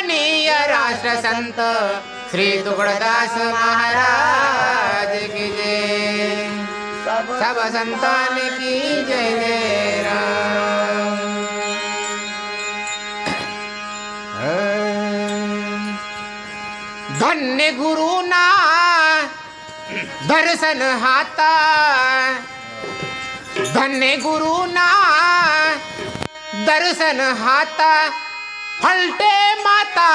वंदनीय राष्ट्र संत श्री तुकडदास महाराज की जय। सब संतान की जय जय राम। धन्य गुरु ना दर्शन हाता, धन्य गुरु ना दर्शन हाता, फलटे माता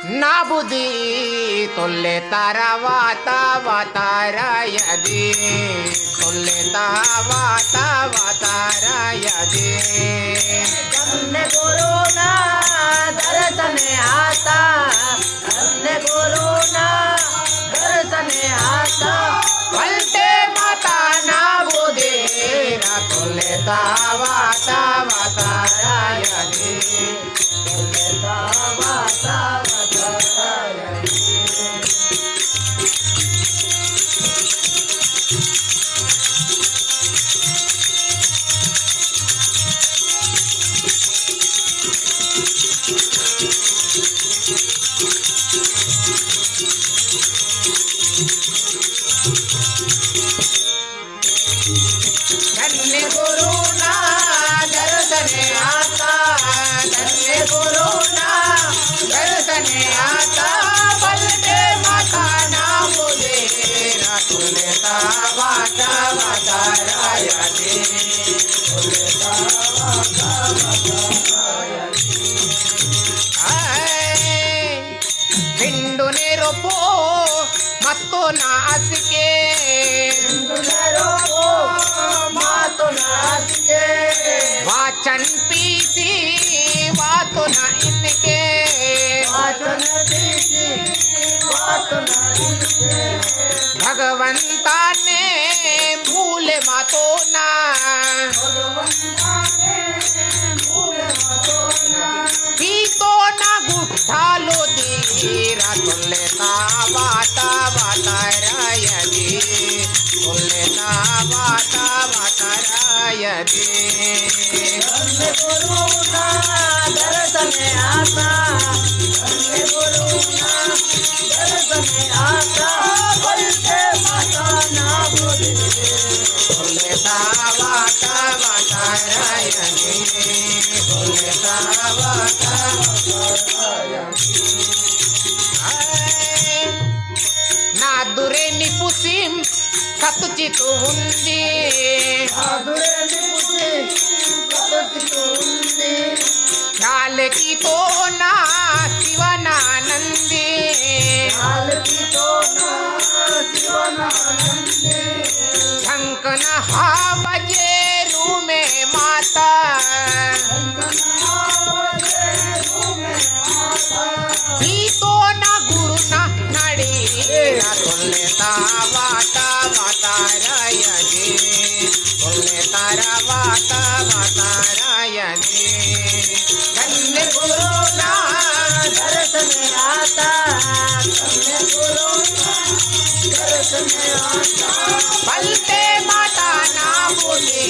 नाबुदी तोले तारा वाता वातारा यदि तोले वाता वातारा यदि। धन्य गुरु ना दर्शन आता, धन्य गुरु ना दर्शन आता, फलटे माता नाबुदी तोले वाता वातारा यदि वाता धन्य गुरु ना दर्शन आता, धन्य गुरु ना दर्शन आता, फलटे माता नाबुदी तुलता वाता वातारा यदि तुलता वाता वातारा हिंडुने रोपो मत्तो नासिके, वाचन पीसी वातो न इनके, भगवंता ने भूले मातो ना, पीतो ना गुठा लो दीरा तुलता वाता वातारा यदि तुलता वाता वातारा यदि। धन्य गुरु ना दर्शन आता, धन्य गुरु ना दर्शन आता, फलटे माता नाबुदी तुलता वाता वातारा यदि तुलता वाता वातारा यदि। नादुरे निपुसिम सतचितु हुंदी, ख्याल की तो ना शिवनानंदी, शंख न हा बजे रूमे माता, पीतो ना गुरु ना नड़ी तुलता वाता वातारा यदि तुलता वाता वातारा यदि। धन्य गुरु ना दर्शन आता, धन्य गुरु ना दर्शन आता, फलटे माता नाबुदी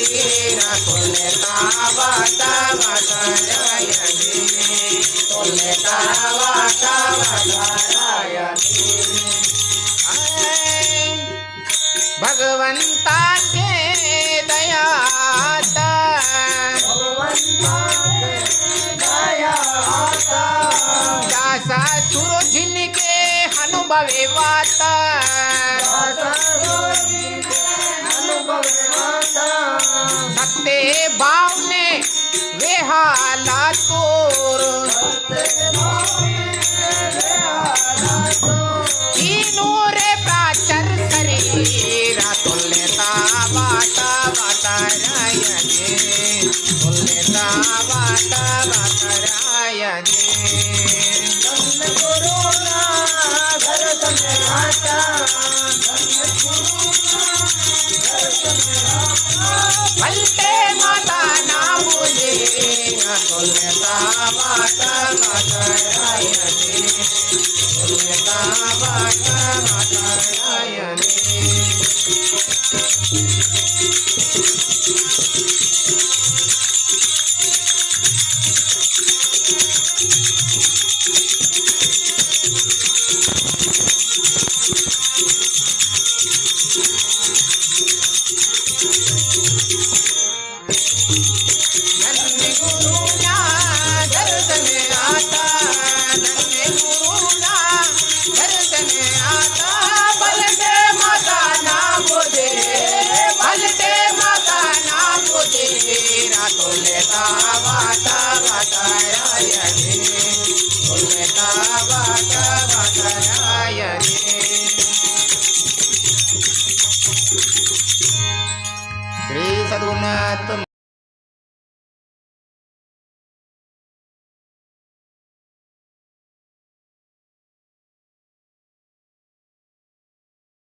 तुलता वाता वातारा यदि तुलता वाता वातारा यदि। भगवंता के दयाता, दासा सुरो जिनके अनुभवे वाता, सत्य भाव ने वे हालात तीनों रे प्राचर शरीर तुलता वाता वातारा यदि तुलता वाता वातारा यदि। धन्य गुरु ना दर्शन आता, धन्य गुरु ना दर्शन आता, फलटे माता नाबुदी तुलता वाता वातारा यदि तुलता वाता वातारा यदि। फुलता वाटा वाटायने फुलता वाटा वाटायने श्री सद्गुरुनाथ